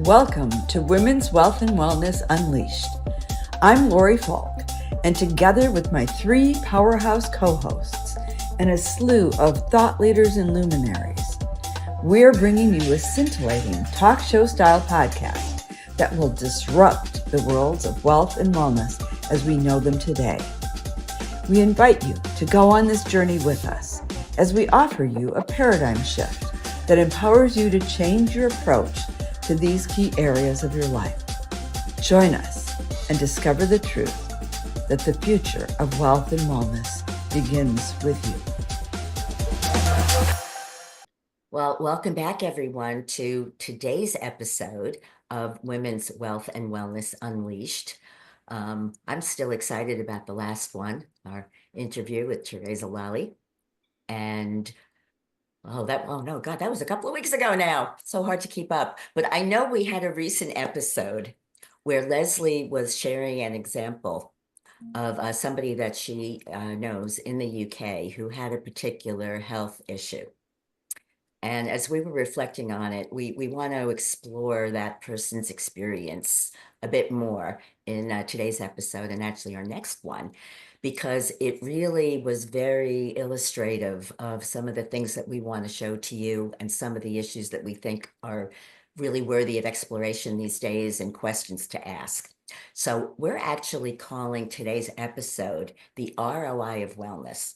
Welcome to Women's Wealth and Wellness Unleashed. I'm Lori Falk, and together with my three powerhouse co-hosts and a slew of thought leaders and luminaries, we're bringing you a scintillating talk show style podcast that will disrupt the worlds of wealth and wellness as we know them today. We invite you to go on this journey with us as we offer you a paradigm shift that empowers you to change your approach to these key areas of your life. Join us and discover the truth that the future of wealth and wellness begins with you. Well, welcome back, everyone, to today's episode of Women's Wealth and Wellness Unleashed. I'm still excited about the last one, our interview with Teresa Lally. And that was a couple of weeks ago now. So hard to keep up. But I know we had a recent episode where Leslie was sharing an example of somebody that she knows in the UK who had a particular health issue. And as we were reflecting on it, we want to explore that person's experience a bit more in today's episode, and actually our next one, because it really was very illustrative of some of the things that we want to show to you and some of the issues that we think are really worthy of exploration these days and questions to ask. So we're actually calling today's episode the ROI of Wellness.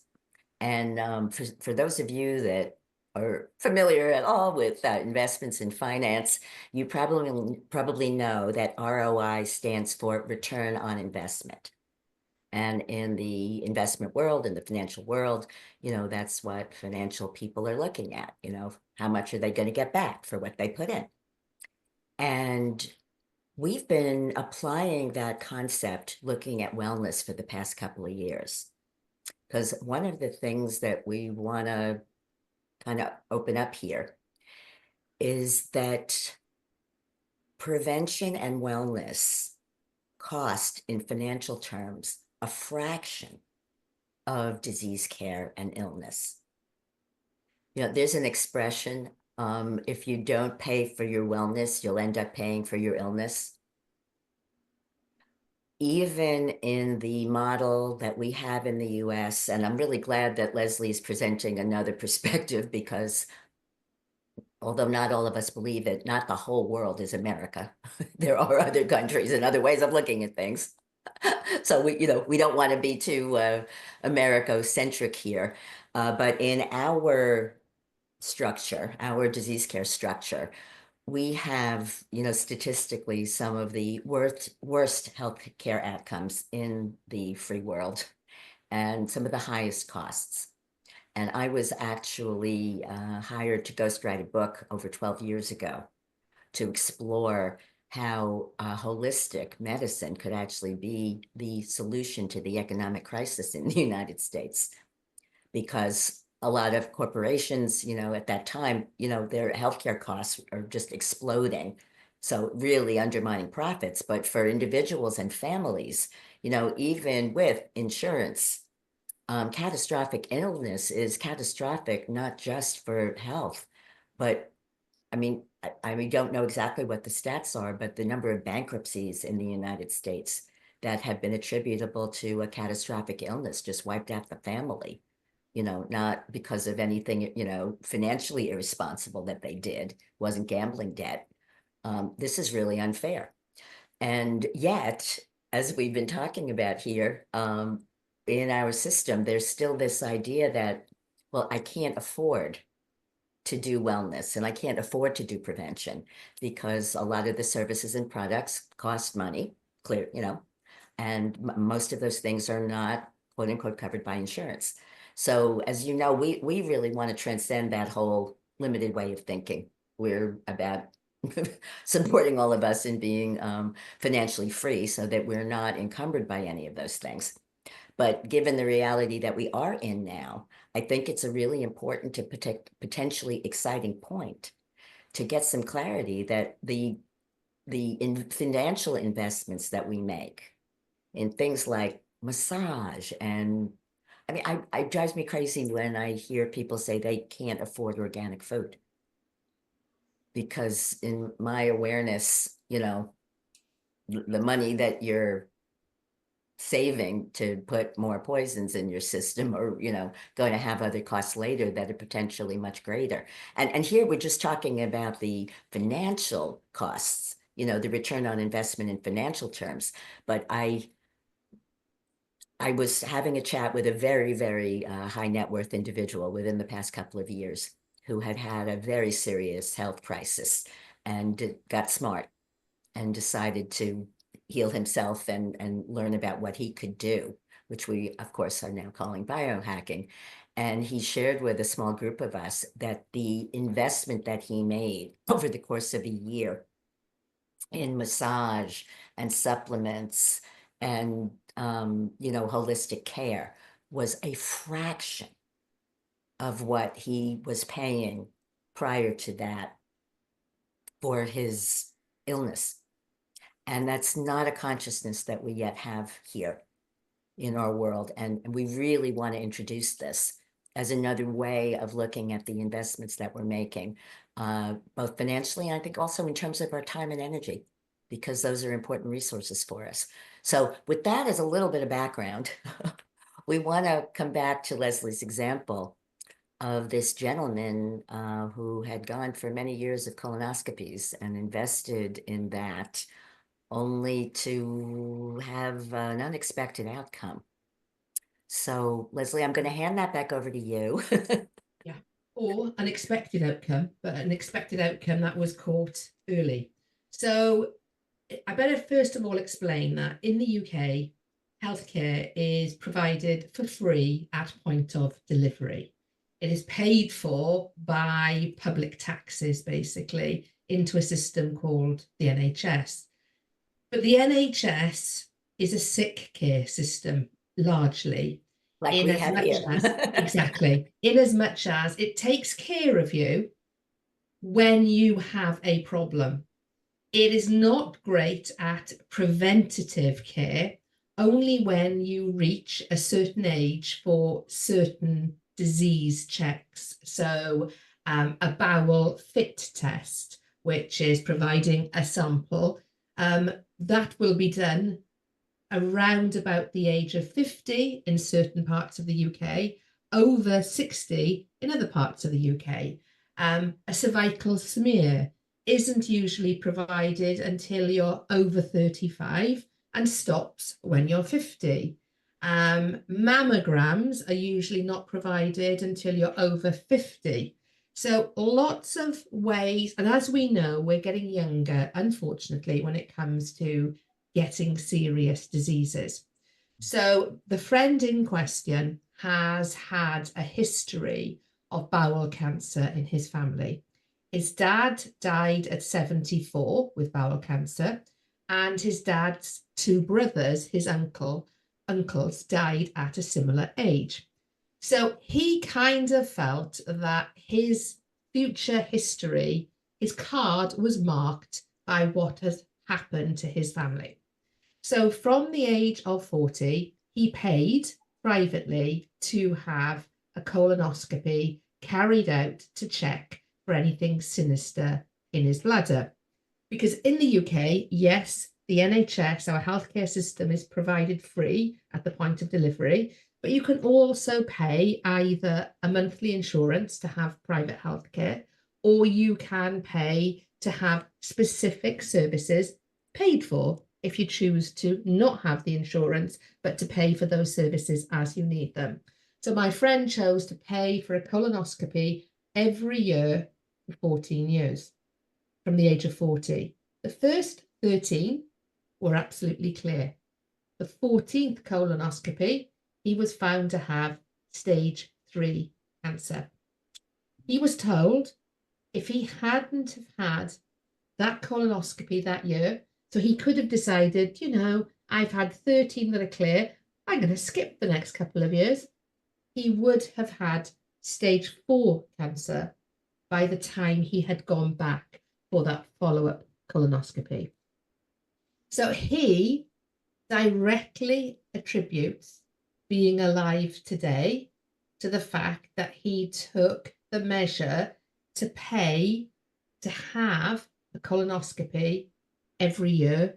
And for those of you that are familiar at all with investments in finance, you probably know that ROI stands for return on investment. And in the investment world, in the financial world, that's what financial people are looking at. How much are they going to get back for what they put in? And we've been applying that concept, looking at wellness for the past couple of years. Because one of the things that we want to kind of open up here is that prevention and wellness cost in financial terms a fraction of disease care and illness. There's an expression, if you don't pay for your wellness, you'll end up paying for your illness. Even in the model that we have in the US, and I'm really glad that Leslie is presenting another perspective, because although not all of us believe it, not the whole world is America. There are other countries and other ways of looking at things. So we don't want to be too Americo-centric here. But in our structure, our disease care structure, we have, statistically some of the worst healthcare outcomes in the free world and some of the highest costs. And I was actually hired to ghostwrite a book over 12 years ago to explore how holistic medicine could actually be the solution to the economic crisis in the United States. Because a lot of corporations, at that time, their healthcare costs are just exploding. So really undermining profits. But for individuals and families, even with insurance, catastrophic illness is catastrophic, not just for health, but I don't know exactly what the stats are, but the number of bankruptcies in the United States that have been attributable to a catastrophic illness just wiped out the family. Not because of anything, financially irresponsible that they did, wasn't gambling debt. This is really unfair. And yet, as we've been talking about here, in our system, there's still this idea that, well, I can't afford to do wellness and I can't afford to do prevention because a lot of the services and products cost money, and most of those things are not, quote unquote, covered by insurance. So as you know, we really want to transcend that whole limited way of thinking. We're about supporting all of us in being financially free so that we're not encumbered by any of those things. But given the reality that we are in now, I think it's a really important to potentially exciting point to get some clarity that the financial investments that we make in things like massage and it drives me crazy when I hear people say they can't afford organic food. because in my awareness, the money that you're saving to put more poisons in your system, or going to have other costs later that are potentially much greater. And here we're just talking about the financial costs, the return on investment in financial terms. But I was having a chat with a very, very high net worth individual within the past couple of years who had a very serious health crisis and got smart and decided to heal himself and learn about what he could do, which we, of course, are now calling biohacking. And he shared with a small group of us that the investment that he made over the course of a year in massage and supplements and, holistic care was a fraction of what he was paying prior to that for his illness. And that's not a consciousness that we yet have here in our world. And we really want to introduce this as another way of looking at the investments that we're making, both financially and I think also in terms of our time and energy, because those are important resources for us. So with that as a little bit of background, we want to come back to Leslie's example of this gentleman who had gone for many years of colonoscopies and invested in that, only to have an unexpected outcome. So, Leslie, I'm going to hand that back over to you. Yeah, or an expected outcome, but an expected outcome that was caught early. So I better first of all explain that in the UK, healthcare is provided for free at point of delivery. It is paid for by public taxes, basically, into a system called the NHS. But the NHS is a sick care system, largely. Like in we as have much here. as exactly in as much as it takes care of you when you have a problem. It is not great at preventative care, only when you reach a certain age for certain disease checks. So a bowel fit test, which is providing a sample, that will be done around about the age of 50 in certain parts of the UK, over 60 in other parts of the UK. A cervical smear isn't usually provided until you're over 35 and stops when you're 50. Mammograms are usually not provided until you're over 50. So lots of ways, and as we know, we're getting younger, unfortunately, when it comes to getting serious diseases. So the friend in question has had a history of bowel cancer in his family. His dad died at 74 with bowel cancer, and his dad's two brothers, his uncles, died at a similar age. So he kind of felt that his future history, his card was marked by what has happened to his family. So from the age of 40, he paid privately to have a colonoscopy carried out to check for anything sinister in his bladder. Because in the UK, yes, the NHS, our healthcare system, is provided free at the point of delivery, but you can also pay either a monthly insurance to have private healthcare, or you can pay to have specific services paid for if you choose to not have the insurance, but to pay for those services as you need them. So my friend chose to pay for a colonoscopy every year for 14 years, from the age of 40. The first 13 were absolutely clear. The 14th colonoscopy, he was found to have stage 3 cancer. He was told if he hadn't have had that colonoscopy that year, so he could have decided, I've had 13 that are clear, I'm going to skip the next couple of years. He would have had stage 4 cancer by the time he had gone back for that follow-up colonoscopy. So he directly attributes being alive today to the fact that he took the measure to pay to have a colonoscopy every year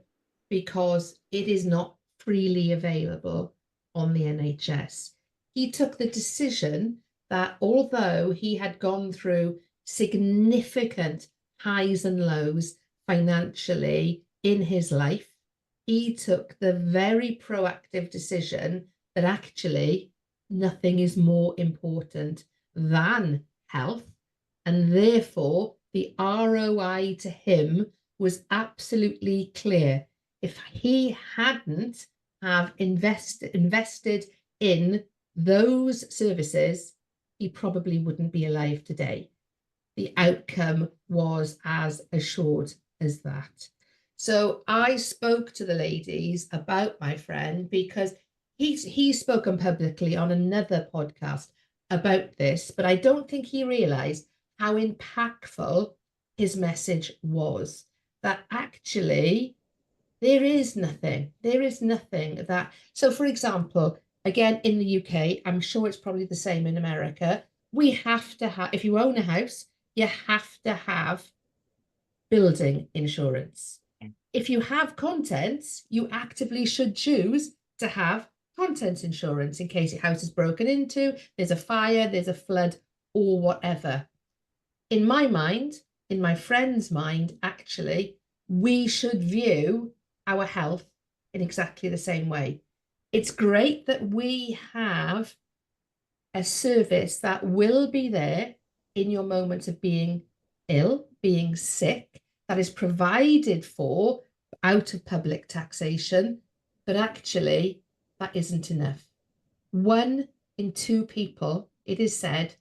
because it is not freely available on the NHS. He took the decision that although he had gone through significant highs and lows financially in his life, he took the very proactive decision that actually nothing is more important than health, and therefore the ROI to him was absolutely clear. If he hadn't have invested in those services, he probably wouldn't be alive today. The outcome was as assured as that. So I spoke to the ladies about my friend because he's spoken publicly on another podcast about this, but I don't think he realized how impactful his message was, that actually there is nothing that, so for example, again, in the UK, I'm sure it's probably the same in America, we have to have, if you own a house, you have to have building insurance. If you have contents, you actively should choose to have contents insurance in case your house is broken into, there's a fire, there's a flood, or whatever. In my mind, in my friend's mind, actually, we should view our health in exactly the same way. It's great that we have a service that will be there in your moments of being ill, being sick, that is provided for out of public taxation, but actually that isn't enough. 1 in 2 people, it is said,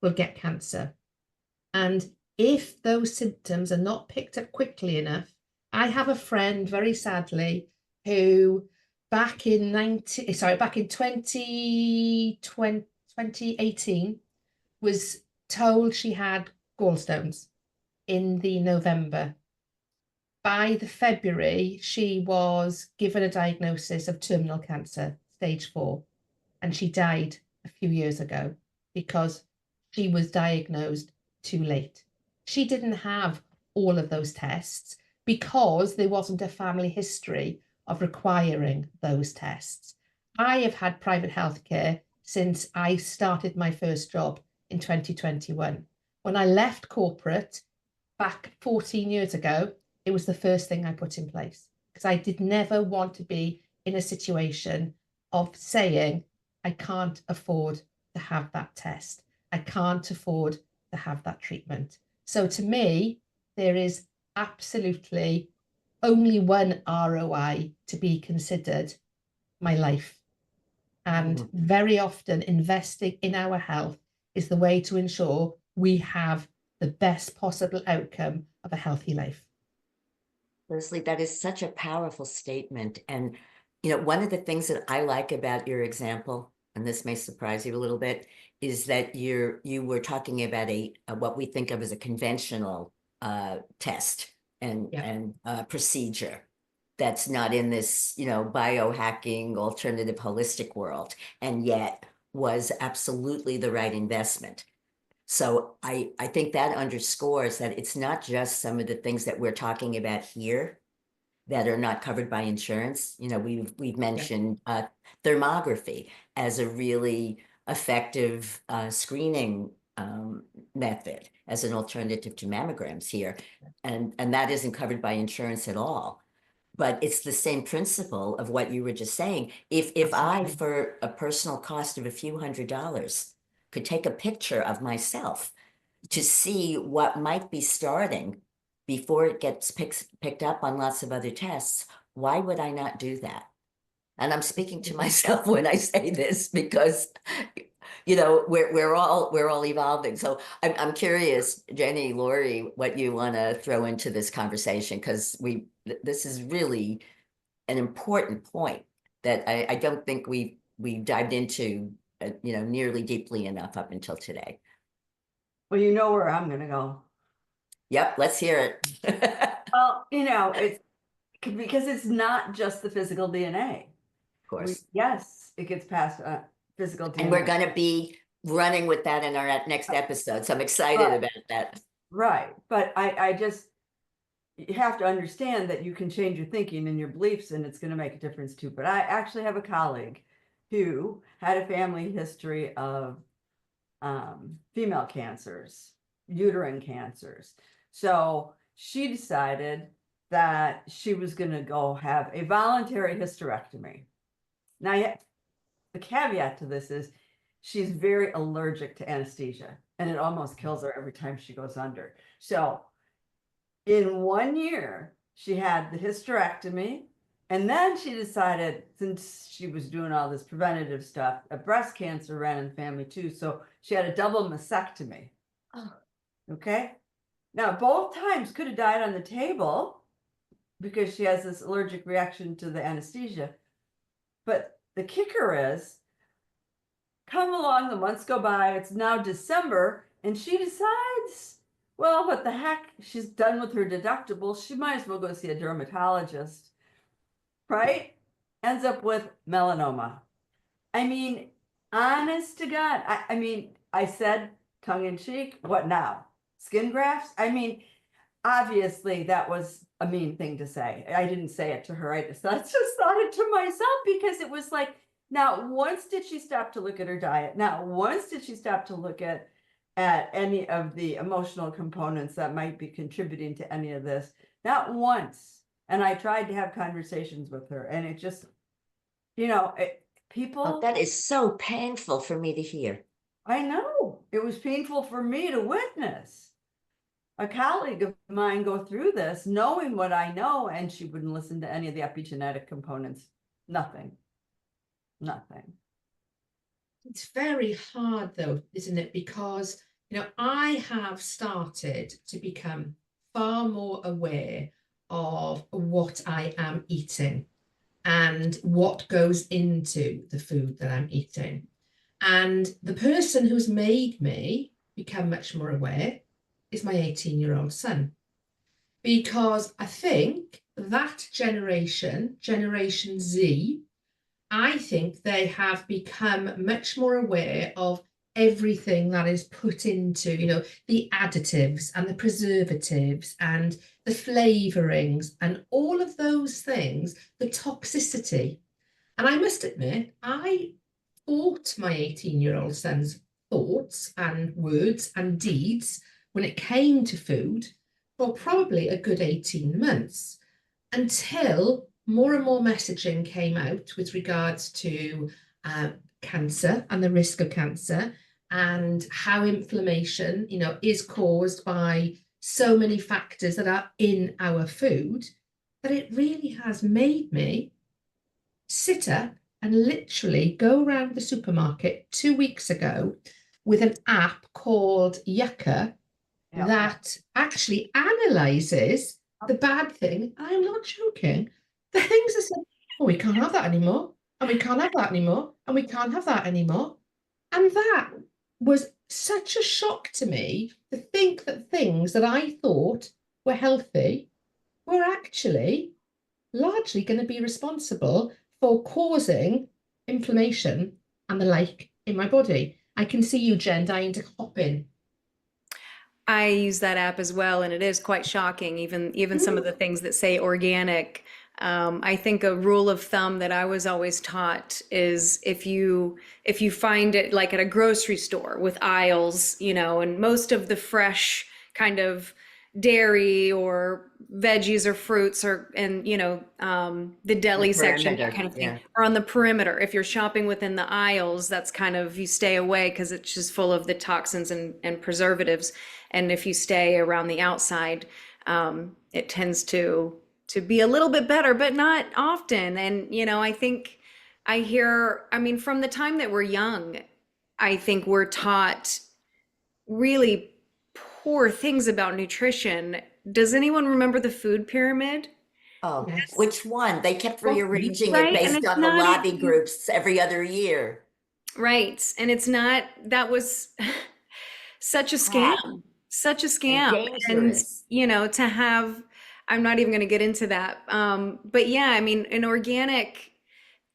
will get cancer. And if those symptoms are not picked up quickly enough, I have a friend, very sadly, who back in 2018 was told she had gallstones in the November. By the February, she was given a diagnosis of terminal cancer, stage 4, and she died a few years ago because she was diagnosed too late. She didn't have all of those tests because there wasn't a family history of requiring those tests. I have had private healthcare since I started my first job in 2021. When I left corporate back 14 years ago, it was the first thing I put in place because I did never want to be in a situation of saying, I can't afford to have that test. I can't afford to have that treatment. So to me, there is absolutely only one ROI to be considered: my life. And very often investing in our health is the way to ensure we have the best possible outcome of a healthy life. Leslie, that is such a powerful statement. And, one of the things that I like about your example, and this may surprise you a little bit, is that you were talking about a what we think of as a conventional test and procedure that's not in this, biohacking, alternative, holistic world, and yet was absolutely the right investment. So I think that underscores that it's not just some of the things that we're talking about here that are not covered by insurance. We've mentioned thermography as a really effective screening method as an alternative to mammograms here, and that isn't covered by insurance at all. But it's the same principle of what you were just saying. If I, for a personal cost of a few $100s, could take a picture of myself to see what might be starting before it gets picked up on lots of other tests, why would I not do that? And I'm speaking to myself when I say this because, we're all evolving. So I'm curious, Jenny, Lori, what you want to throw into this conversation, because this is really an important point that I don't think we dived into nearly deeply enough up until today. Well, you know where I'm going to go. Yep, let's hear it. Well, it's because it's not just the physical DNA. Of course. Yes, it gets past physical DNA. And we're going to be running with that in our next episode. So I'm excited about that. Right. But I just, you have to understand that you can change your thinking and your beliefs and it's going to make a difference too. But I actually have a colleague who had a family history of female cancers, uterine cancers. So she decided that she was going to go have a voluntary hysterectomy. Now, the caveat to this is she's very allergic to anesthesia and it almost kills her every time she goes under. So in 1 year, she had the hysterectomy. And then she decided, since she was doing all this preventative stuff, a breast cancer ran in the family too. So she had a double mastectomy. Oh. Okay. Now, both times could have died on the table because she has this allergic reaction to the anesthesia. But the kicker is, come along, the months go by, it's now December, and she decides, well, what the heck? She's done with her deductible. She might as well go see a dermatologist. Right? Ends up with melanoma. I mean, honest to God, I mean, I said tongue in cheek, what now? Skin grafts? I mean, obviously that was a mean thing to say. I didn't say it to her. I just thought it to myself because it was like, not once did she stop to look at her diet. Not once did she stop to look at any of the emotional components that might be contributing to any of this. Not once. And I tried to have conversations with her, and it just, people. Oh, that is so painful for me to hear. I know. It was painful for me to witness a colleague of mine go through this, knowing what I know, and she wouldn't listen to any of the epigenetic components. Nothing. It's very hard though, isn't it? Because, I have started to become far more aware of what I am eating and what goes into the food that I'm eating. And the person who's made me become much more aware is my 18-year-old son. Because I think that generation, Generation Z, I think they have become much more aware of everything that is put into, the additives and the preservatives and the flavorings and all of those things, the toxicity. And I must admit, I thought my 18-year-old son's thoughts and words and deeds when it came to food for probably a good 18 months until more and more messaging came out with regards to cancer and the risk of cancer and how inflammation, is caused by so many factors that are in our food, that it really has made me sit up and literally go around the supermarket 2 weeks ago with an app called Yucca that actually analyzes the bad thing. I'm not joking. The things that say, oh, we can't have that anymore, and we can't have that anymore, and we can't have that anymore. And that was such a shock to me to think that things that I thought were healthy were actually largely going to be responsible for causing inflammation and the like in my body. I can see you, Jen, dying to hop in. I use that app as well, and it is quite shocking, even some of the things that say organic. I think a rule of thumb that I was always taught is if you find it like at a grocery store with aisles, and most of the fresh kind of dairy or veggies or fruits the deli section, that kind of thing, are on the perimeter. If you're shopping within the aisles, that's kind of, you stay away because it's just full of the toxins and preservatives. And if you stay around the outside, it tends to be a little bit better, but not often. And, I think from the time that we're young, I think we're taught really poor things about nutrition. Does anyone remember the food pyramid? Oh, Yes. which one? They kept rearranging Right, it and based it's on the not lobby even- groups every other year. Right. And it's not, that was such a scam, such a scam. Dangerous. And, to have, I'm not even going to get into that. But yeah, an organic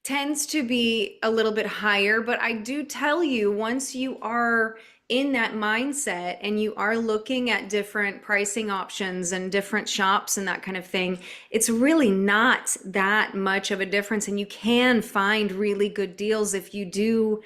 tends to be a little bit higher, but I do tell you, once you are in that mindset and you are looking at different pricing options and different shops and that kind of thing, it's really not that much of a difference. And you can find really good deals if you do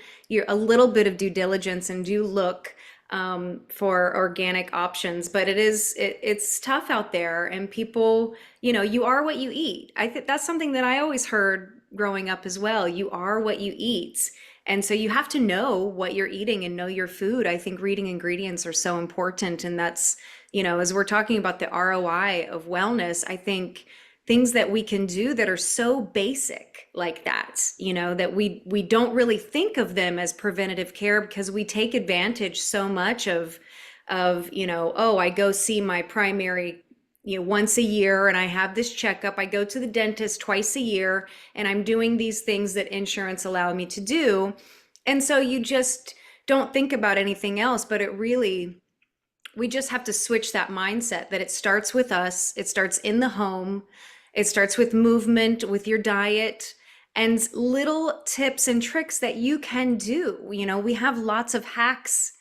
a little bit of due diligence and do look for organic options. But it's tough out there, and people, you are what you eat. I think that's something that I always heard growing up as well. You are what you eat. And so you have to know what you're eating and know your food. I think reading ingredients are so important. And that's, as we're talking about the ROI of wellness, I think things that we can do that are so basic like that, that we don't really think of them as preventative care because we take advantage so much of, oh, I go see my primary once a year and I have this checkup. I go to the dentist twice a year and I'm doing these things that insurance allow me to do. And so you just don't think about anything else, but we just have to switch that mindset that it starts with us. It starts in the home. It starts with movement, with your diet, and little tips and tricks that you can do. We have lots of hacks,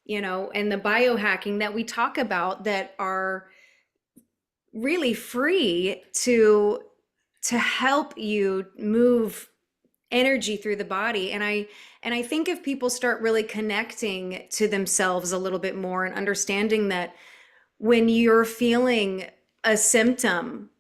and the biohacking that we talk about that are really free to help you move energy through the body. And I think if people start really connecting to themselves a little bit more and understanding that when you're feeling a symptom,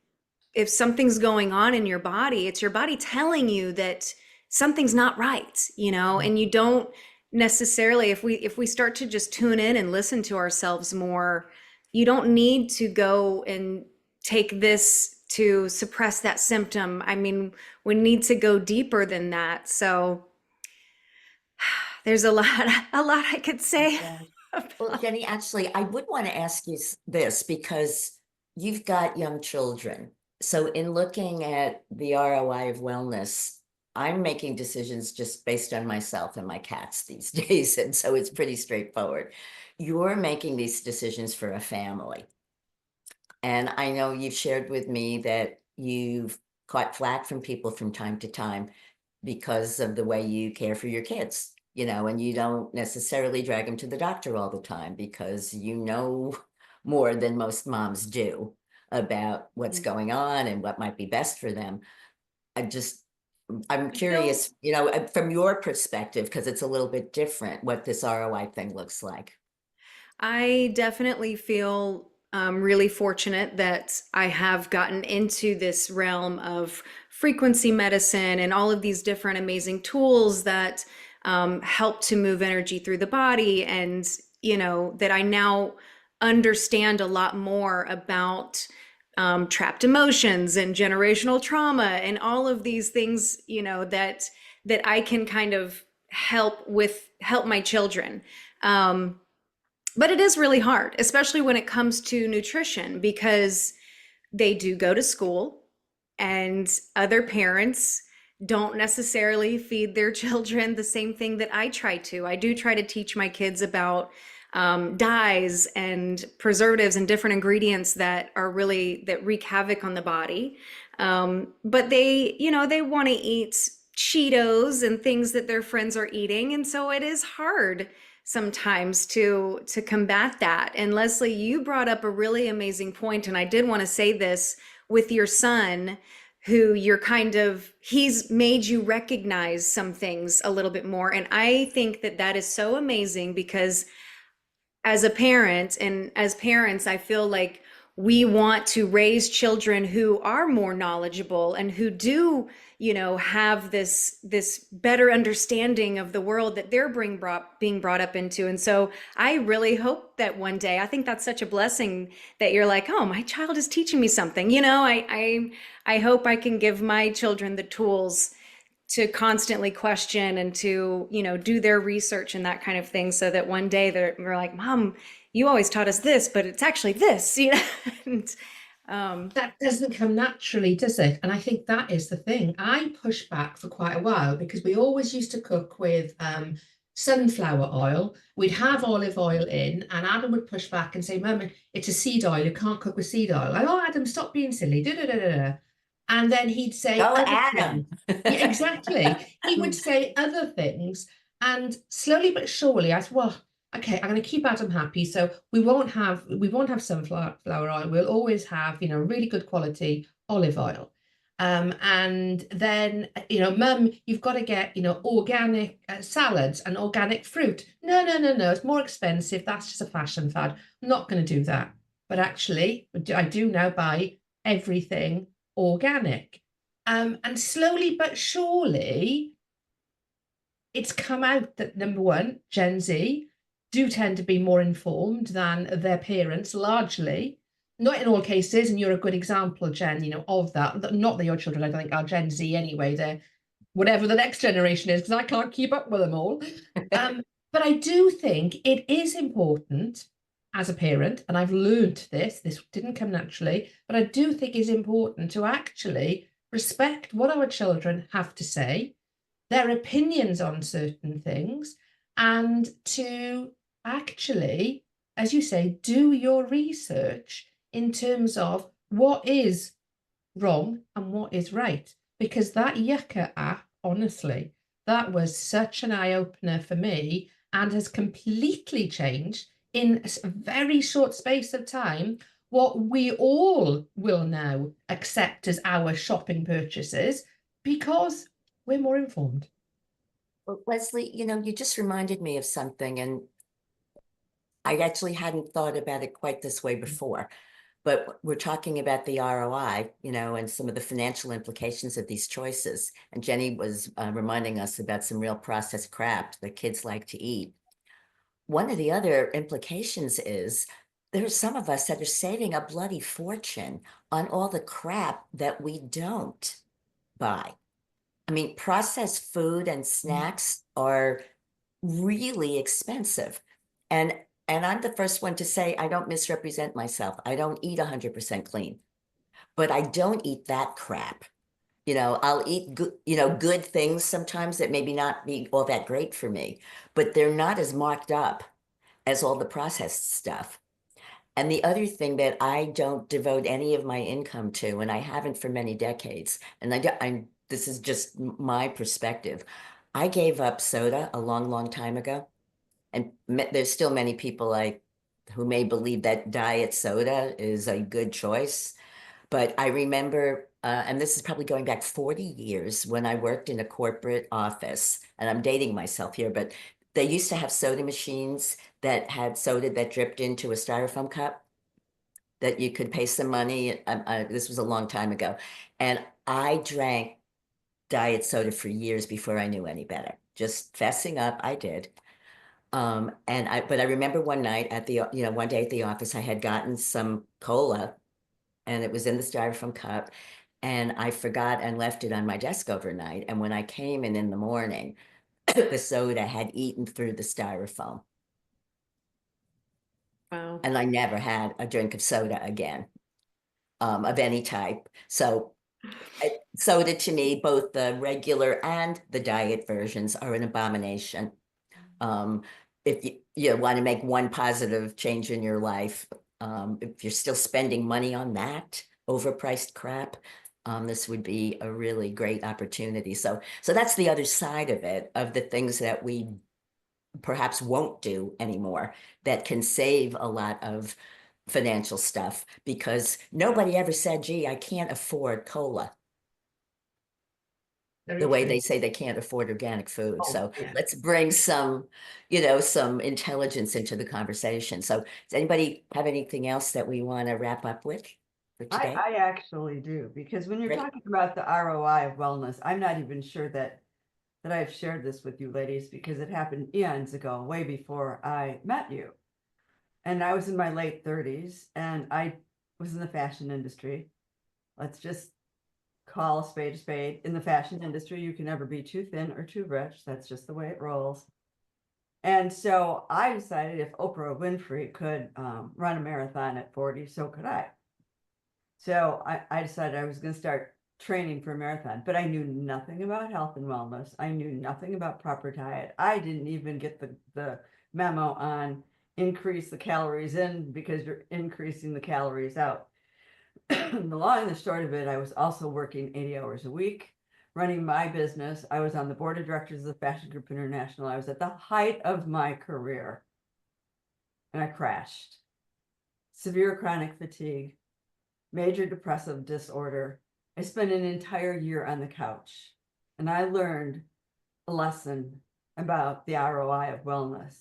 if something's going on in your body, it's your body telling you that something's not right, and you don't necessarily, if we start to just tune in and listen to ourselves more, you don't need to go and take this to suppress that symptom. I mean, we need to go deeper than that. So there's a lot I could say. Well, Jenny, actually, I would want to ask you this because you've got young children. So in looking at the ROI of wellness, I'm making decisions just based on myself and my cats these days. And so it's pretty straightforward. You're making these decisions for a family. And I know you've shared with me that you've caught flack from people from time to time because of the way you care for your kids, and you don't necessarily drag them to the doctor all the time because you know more than most moms do about what's going on and what might be best for them. I'm curious, from your perspective, because it's a little bit different, what this ROI thing looks like. I definitely feel really fortunate that I have gotten into this realm of frequency medicine and all of these different amazing tools that help to move energy through the body. And, that I now understand a lot more about trapped emotions and generational trauma and all of these things, that I can kind of help my children. But it is really hard, especially when it comes to nutrition, because they do go to school and other parents don't necessarily feed their children the same thing that I try to. I do try to teach my kids about dyes and preservatives and different ingredients that wreak havoc on the body. But they want to eat Cheetos and things that their friends are eating. And so it is hard sometimes to combat that. And Leslie, you brought up a really amazing point, and I did want to say this with your son, who he's made you recognize some things a little bit more. And I think that is so amazing, because as a parent and as parents, I feel like we want to raise children who are more knowledgeable and who do, have this better understanding of the world that they're being brought up into. And so I really hope that one day, I think that's such a blessing that you're like, oh, my child is teaching me something. I hope I can give my children the tools to constantly question and to, do their research and that kind of thing, so that one day they're like, Mom, you always taught us this, but it's actually this, And, that doesn't come naturally, does it? And I think that is the thing. I pushed back for quite a while because we always used to cook with sunflower oil. We'd have olive oil in, and Adam would push back and say, Mum, it's a seed oil. You can't cook with seed oil. Oh, Adam, stop being silly. Da, da, da, da, da. And then he'd say other Adam. things. Yeah, exactly. He would say other things. And slowly but surely, I thought, well, okay, I'm going to keep Adam happy. So we won't have sunflower oil. We'll always have, really good quality olive oil. And then, Mum, you've got to get, organic salads and organic fruit. No, it's more expensive. That's just a fashion fad. I'm not going to do that. But actually, I do now buy everything organic. And slowly but surely, it's come out that number one, Gen Z do tend to be more informed than their parents, largely. Not in all cases, and you're a good example, Jen, of that. Not that your children, I don't think, are Gen Z anyway. They're whatever the next generation is, because I can't keep up with them all. But I do think it is important as a parent, and I've learned this didn't come naturally, but I do think it's important to actually respect what our children have to say, their opinions on certain things, and to actually, as you say, do your research in terms of what is wrong and what is right. Because that Yucca app, honestly, that was such an eye-opener for me and has completely changed in a very short space of time what we all will now accept as our shopping purchases, because we're more informed. Well, Leslie, you just reminded me of something, and I actually hadn't thought about it quite this way before. But we're talking about the ROI, and some of the financial implications of these choices. And Jenny was reminding us about some real processed crap that kids like to eat. One of the other implications is there's some of us that are saving a bloody fortune on all the crap that we don't buy. I mean, processed food and snacks are really expensive. And I'm the first one to say I don't misrepresent myself. I don't eat 100% clean, but I don't eat that crap. I'll eat good, good things sometimes that maybe not be all that great for me, but they're not as marked up as all the processed stuff. And the other thing that I don't devote any of my income to, and I haven't for many decades, and this is just my perspective. I gave up soda a long, long time ago. And there's still many people who may believe that diet soda is a good choice. But I remember, and this is probably going back 40 years, when I worked in a corporate office, and I'm dating myself here, but they used to have soda machines that had soda that dripped into a styrofoam cup that you could pay some money. This was a long time ago. And I drank diet soda for years before I knew any better. Just fessing up, I did. But I remember one night one day at the office, I had gotten some cola and it was in the styrofoam cup, and I forgot and left it on my desk overnight. And when I came in the morning, the soda had eaten through the styrofoam. Wow. And I never had a drink of soda again, of any type. So soda to me, both the regular and the diet versions, are an abomination. If you want to make one positive change in your life, if you're still spending money on that overpriced crap, this would be a really great opportunity. So that's the other side of it, of the things that we perhaps won't do anymore that can save a lot of financial stuff, because nobody ever said, gee, I can't afford cola. The way they say they can't afford organic food. Oh, so yeah. let's bring some, some intelligence into the conversation. So does anybody have anything else that we want to wrap up with for today? I actually do, because when you're Great. talking about the ROI of wellness, I'm not even sure that I've shared this with you ladies, because it happened eons ago, way before I met you. And I was in my late 30s, and I was in the fashion industry. Let's just call a spade a spade. In the fashion industry, you can never be too thin or too rich. That's just the way it rolls. And so I decided if Oprah Winfrey could run a marathon at 40, so could I. So I decided I was going to start training for a marathon, but I knew nothing about health and wellness. I knew nothing about proper diet. I didn't even get the memo on increase the calories in, because you're increasing the calories out. The long and the short of it, I was also working 80 hours a week, running my business. I was on the board of directors of the Fashion Group International. I was at the height of my career. and I crashed. Severe chronic fatigue, major depressive disorder. I spent an entire year on the couch, and I learned a lesson about the ROI of wellness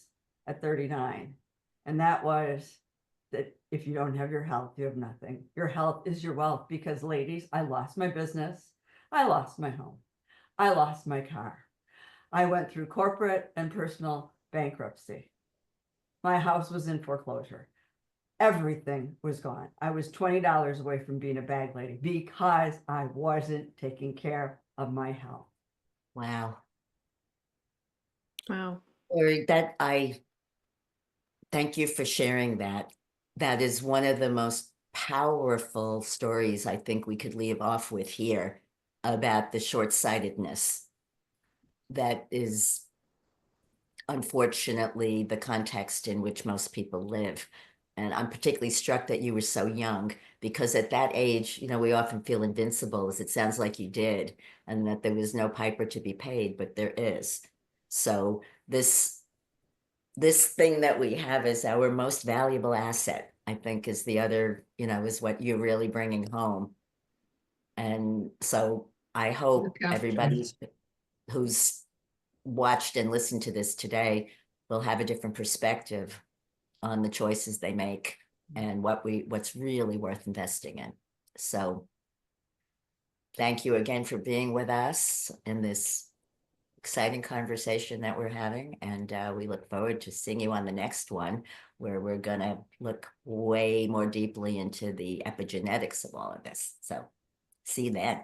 at 39. And that was that if you don't have your health, you have nothing. Your health is your wealth, because ladies, I lost my business. I lost my home. I lost my car. I went through corporate and personal bankruptcy. My house was in foreclosure. Everything was gone. I was $20 away from being a bag lady because I wasn't taking care of my health. Wow. Wow. Lori, I thank you for sharing that. That is one of the most powerful stories I think we could leave off with here, about the short-sightedness that is unfortunately the context in which most people live. And I'm particularly struck that you were so young, because at that age, we often feel invincible, as it sounds like you did, and that there was no piper to be paid, but there is. So this thing that we have is our most valuable asset, I think, is the other, is what you're really bringing home. And so I hope Look after everybody it. who's watched and listened to this today will have a different perspective on the choices they make and what's really worth investing in. So thank you again for being with us in this exciting conversation that we're having. And we look forward to seeing you on the next one, where we're going to look way more deeply into the epigenetics of all of this. So see you then.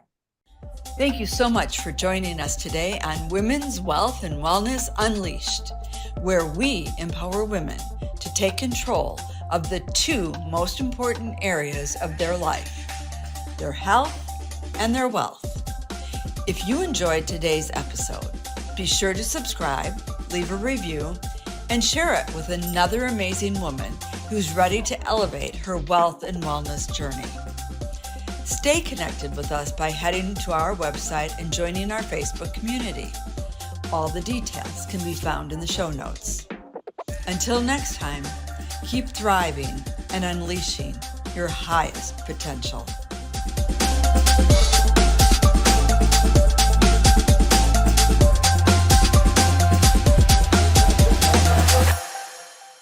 Thank you so much for joining us today on Women's Wealth and Wellness Unleashed, where we empower women to take control of the two most important areas of their life: their health and their wealth. If you enjoyed today's episode, be sure to subscribe, leave a review, and share it with another amazing woman who's ready to elevate her wealth and wellness journey. Stay connected with us by heading to our website and joining our Facebook community. All the details can be found in the show notes. Until next time, keep thriving and unleashing your highest potential.